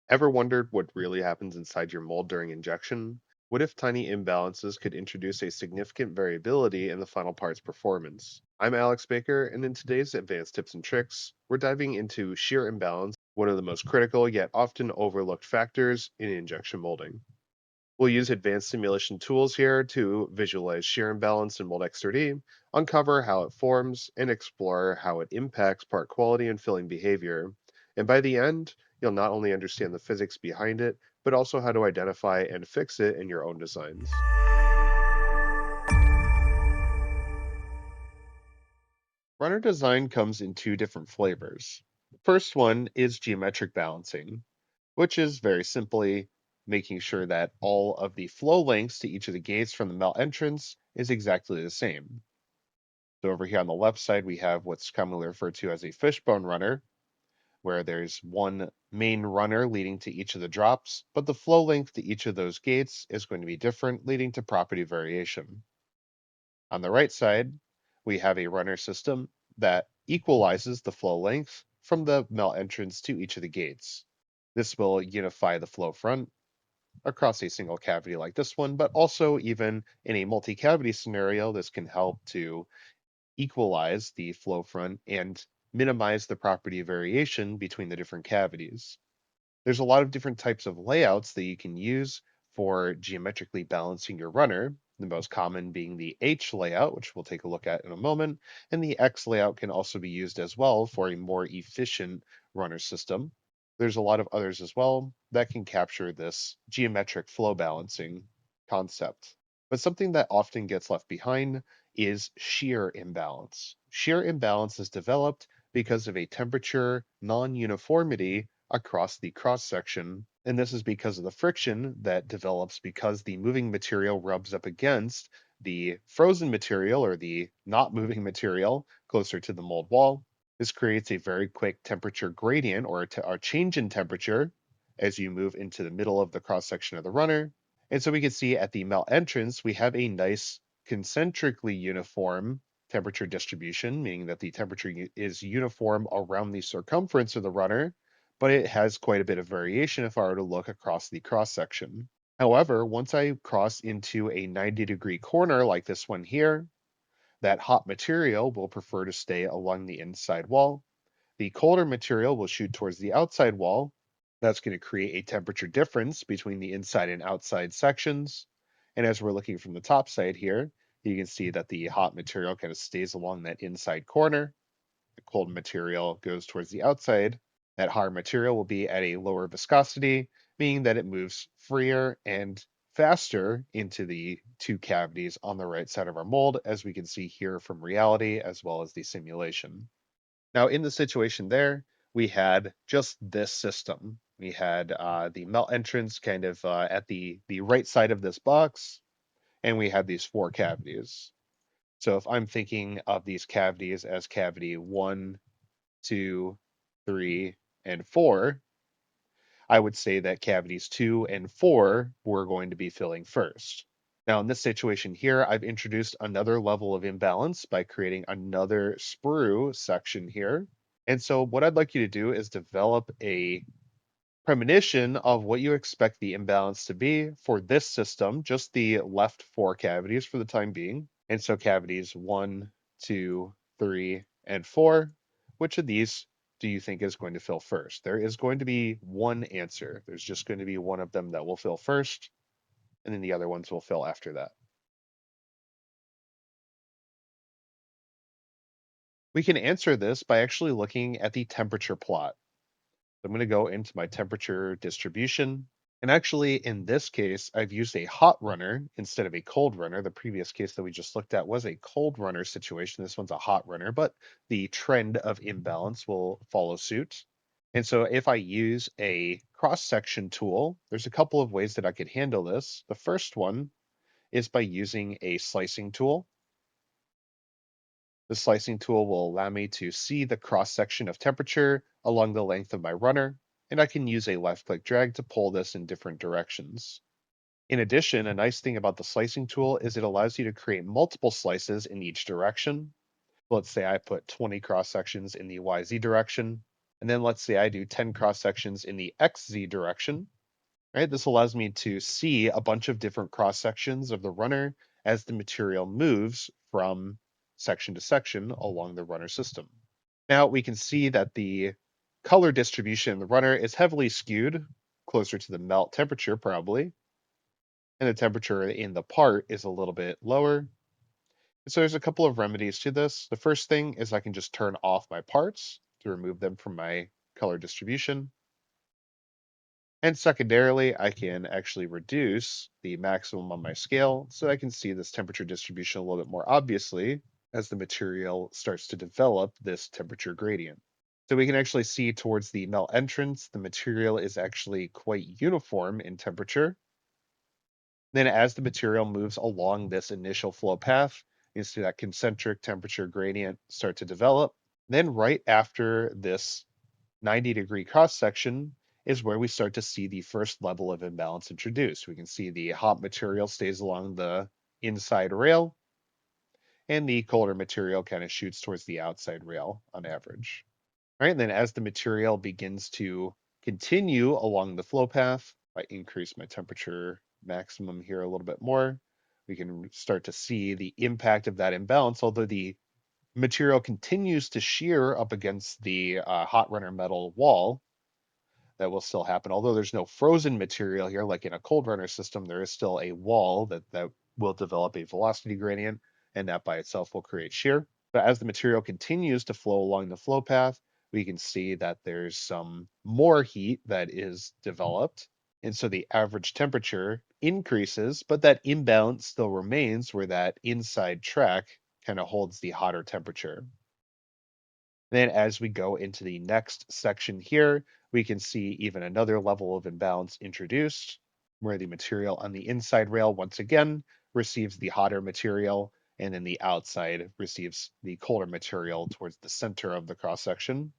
Ever wondered what really happens inside your mold during injection? What if tiny imbalances could introduce a significant variability in the final part's performance? I'm Alex Baker, and in today's Advanced Tips and Tricks, we're diving into shear imbalance, one of the most critical yet often overlooked factors in injection molding. We'll use advanced simulation tools here to visualize shear imbalance in Moldex3D, uncover how it forms, and explore how it impacts part quality and filling behavior. And by the end, you'll not only understand the physics behind it, but also how to identify and fix it in your own designs. Runner design comes in two different flavors. The first one is geometric balancing, which is very simply making sure that all of the flow lengths to each of the gates from the melt entrance is exactly the same. So over here on the left side, we have what's commonly referred to as a fishbone runner, where there's one main runner leading to each of the drops, but the flow length to each of those gates is going to be different, leading to property variation. On the right side, we have a runner system that equalizes the flow length from the melt entrance to each of the gates. This will unify the flow front across a single cavity like this one, but also even in a multi-cavity scenario, this can help to equalize the flow front and minimize the property variation between the different cavities. There's a lot of different types of layouts that you can use for geometrically balancing your runner, the most common being the H layout, which we'll take a look at in a moment, and the X layout can also be used as well for a more efficient runner system. There's a lot of others as well that can capture this geometric flow balancing concept. But something that often gets left behind is shear imbalance. Shear imbalance is developed because of a temperature non-uniformity across the cross section, and this is because of the friction that develops because the moving material rubs up against the frozen material or the not moving material closer to the mold wall. This creates a very quick temperature gradient or a change in temperature as you move into the middle of the cross section of the runner. And so we can see at the melt entrance, we have a nice concentrically uniform temperature distribution, meaning that the temperature is uniform around the circumference of the runner, but it has quite a bit of variation if I were to look across the cross section. However, once I cross into a 90-degree corner like this one here, that hot material will prefer to stay along the inside wall. The colder material will shoot towards the outside wall. That's going to create a temperature difference between the inside and outside sections. And as we're looking from the top side here, you can see that the hot material kind of stays along that inside corner. The cold material goes towards the outside. That hard material will be at a lower viscosity, meaning that it moves freer and faster into the two cavities on the right side of our mold, as we can see here from reality as well as the simulation. Now, in the situation there, we had just this system. We had the melt entrance kind of at the right side of this box, and we had these four cavities. So if I'm thinking of these cavities as cavity one, two, three, and four, I would say that cavities two and four were going to be filling first. Now, in this situation here, I've introduced another level of imbalance by creating another sprue section here. And so what I'd like you to do is develop a premonition of what you expect the imbalance to be for this system, just the left four cavities for the time being. And so cavities one, two, three, and four, which of these do you think is going to fill first? There is going to be one answer. There's just going to be one of them that will fill first, and then the other ones will fill after that. We can answer this by actually looking at the temperature plot. I'm going to go into my temperature distribution. And actually, in this case, I've used a hot runner instead of a cold runner. The previous case that we just looked at was a cold runner situation. This one's a hot runner, but the trend of imbalance will follow suit. And so if I use a cross-section tool, there's a couple of ways that I could handle this. The first one is by using a slicing tool. The slicing tool will allow me to see the cross-section of temperature along the length of my runner, and I can use a left-click drag to pull this in different directions. In addition, a nice thing about the slicing tool is it allows you to create multiple slices in each direction. Let's say I put 20 cross-sections in the YZ direction. And then let's say I do 10 cross sections in the XZ direction, right? This allows me to see a bunch of different cross sections of the runner as the material moves from section to section along the runner system. Now we can see that the color distribution in the runner is heavily skewed, closer to the melt temperature probably, and the temperature in the part is a little bit lower. And so there's a couple of remedies to this. The first thing is I can just turn off my parts to remove them from my color distribution. And secondarily, I can actually reduce the maximum on my scale so I can see this temperature distribution a little bit more obviously as the material starts to develop this temperature gradient. So we can actually see towards the melt entrance, the material is actually quite uniform in temperature. Then as the material moves along this initial flow path, you see that concentric temperature gradient start to develop. Then right after this 90-degree cross section is where we start to see the first level of imbalance introduced. We can see the hot material stays along the inside rail, and the colder material kind of shoots towards the outside rail on average. Right, and then as the material begins to continue along the flow path, I increase my temperature maximum here a little bit more, we can start to see the impact of that imbalance, although the material continues to shear up against the hot runner metal wall. That will still happen. Although there's no frozen material here, like in a cold runner system, there is still a wall that will develop a velocity gradient, and that by itself will create shear. But as the material continues to flow along the flow path, we can see that there's some more heat that is developed. And so the average temperature increases, but that imbalance still remains where that inside track kind of holds the hotter temperature. Then as we go into the next section here, we can see even another level of imbalance introduced, where the material on the inside rail once again receives the hotter material, and then the outside receives the colder material towards the center of the cross section.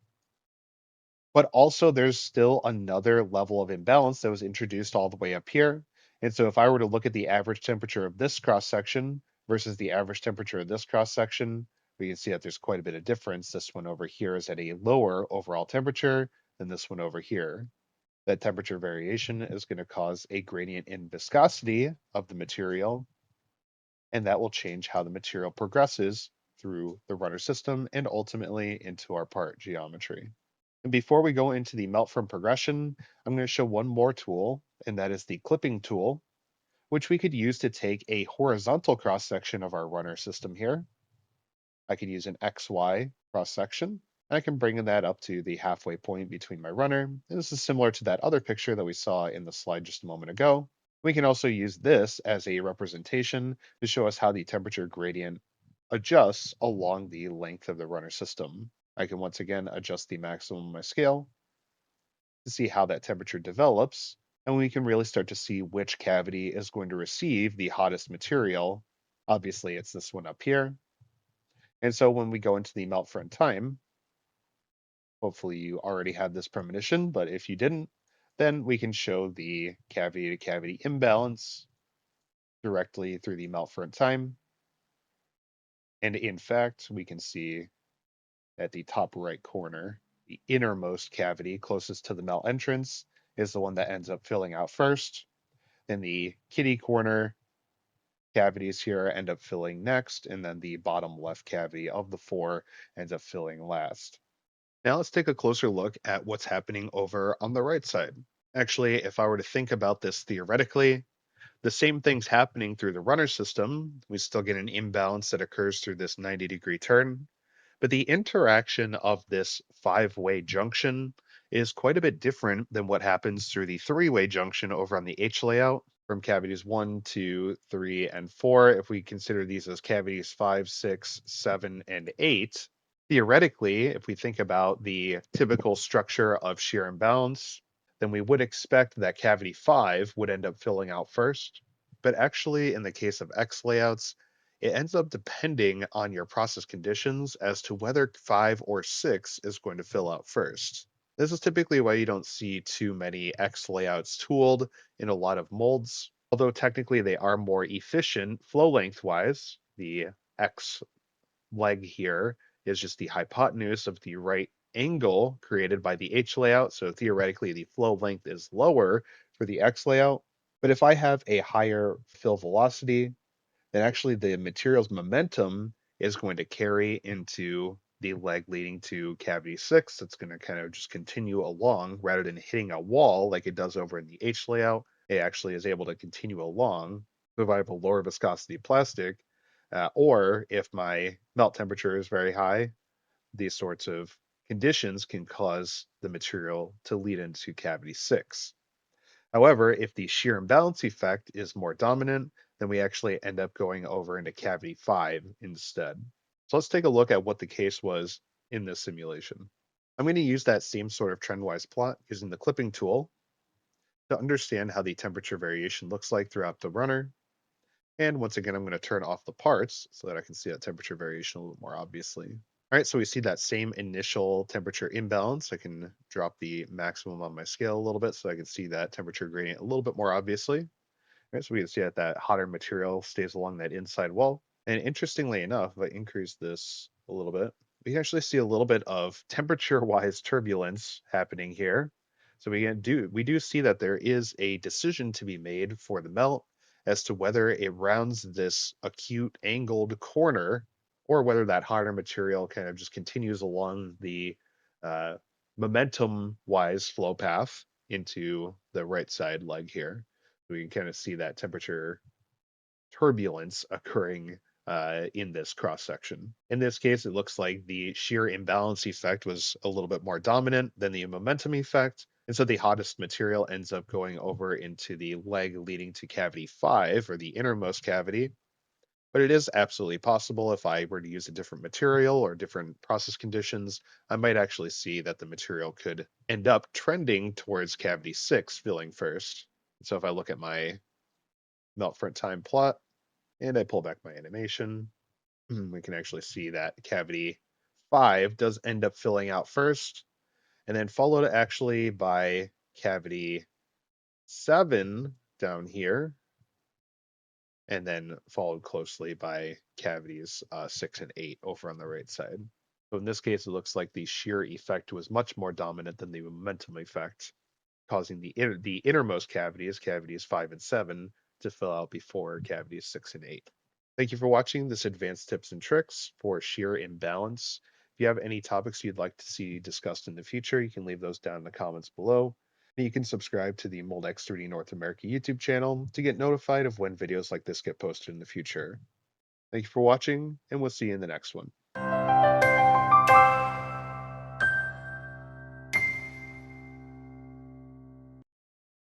But also there's still another level of imbalance that was introduced all the way up here. And so if I were to look at the average temperature of this cross section versus the average temperature of this cross section, we can see that there's quite a bit of difference. This one over here is at a lower overall temperature than this one over here. That temperature variation is going to cause a gradient in viscosity of the material, and that will change how the material progresses through the runner system and ultimately into our part geometry. And before we go into the melt from progression, I'm going to show one more tool, and that is the clipping tool, which we could use to take a horizontal cross section of our runner system here. I could use an XY cross section. I can bring that up to the halfway point between my runner. And this is similar to that other picture that we saw in the slide just a moment ago. We can also use this as a representation to show us how the temperature gradient adjusts along the length of the runner system. I can once again adjust the maximum of my scale to see how that temperature develops, and we can really start to see which cavity is going to receive the hottest material. Obviously, it's this one up here. And so when we go into the melt front time, hopefully you already had this premonition, but if you didn't, then we can show the cavity to cavity imbalance directly through the melt front time. And in fact, we can see at the top right corner, the innermost cavity closest to the melt entrance is the one that ends up filling out first. Then the kitty corner cavities here end up filling next, and then the bottom left cavity of the four ends up filling last. Now let's take a closer look at what's happening over on the right side. Actually, if I were to think about this theoretically, the same thing's happening through the runner system. We still get an imbalance that occurs through this 90-degree turn. But the interaction of this five-way junction is quite a bit different than what happens through the three-way junction over on the H layout from cavities 1, 2, 3, and 4. If we consider these as cavities 5, 6, 7, and 8, theoretically, if we think about the typical structure of shear imbalance, then we would expect that cavity 5 would end up filling out first. But actually, in the case of X layouts, it ends up depending on your process conditions as to whether 5 or 6 is going to fill out first. This is typically why you don't see too many X layouts tooled in a lot of molds, although technically they are more efficient flow length wise. The X leg here is just the hypotenuse of the right angle created by the H layout. So theoretically, the flow length is lower for the X layout. But if I have a higher fill velocity, then actually the material's momentum is going to carry into the leg leading to cavity 6. It's going to kind of just continue along rather than hitting a wall like it does over in the H layout. It actually is able to continue along if I have a lower viscosity plastic, or if my melt temperature is very high, these sorts of conditions can cause the material to lead into cavity 6. However, if the shear imbalance effect is more dominant, then we actually end up going over into cavity 5 instead. So let's take a look at what the case was in this simulation. I'm going to use that same sort of trendwise plot using the clipping tool to understand how the temperature variation looks like throughout the runner. And once again, I'm going to turn off the parts so that I can see that temperature variation a little more obviously. All right, so we see that same initial temperature imbalance. I can drop the maximum on my scale a little bit so I can see that temperature gradient a little bit more obviously. All right, so we can see that hotter material stays along that inside wall. And interestingly enough, if I increase this a little bit, we can actually see a little bit of temperature-wise turbulence happening here. So we do see that there is a decision to be made for the melt as to whether it rounds this acute angled corner or whether that harder material kind of just continues along the uh, momentum-wise flow path into the right side leg here. We can kind of see that temperature turbulence occurring in this cross section. In this case, it looks like the shear imbalance effect was a little bit more dominant than the momentum effect. And so the hottest material ends up going over into the leg leading to cavity 5, or the innermost cavity. But it is absolutely possible if I were to use a different material or different process conditions, I might actually see that the material could end up trending towards cavity 6 filling first. So if I look at my melt front time plot, and I pull back my animation, we can actually see that cavity 5 does end up filling out first, and then followed actually by cavity 7 down here, and then followed closely by cavities 6 and 8 over on the right side. So in this case, it looks like the shear effect was much more dominant than the momentum effect, causing the innermost cavities, cavities 5 and 7, to fill out before cavities 6 and 8. Thank you for watching this advanced tips and tricks for shear imbalance. If you have any topics you'd like to see discussed in the future, you can leave those down in the comments below. And you can subscribe to the Moldex3D North America YouTube channel to get notified of when videos like this get posted in the future. Thank you for watching, and we'll see you in the next one.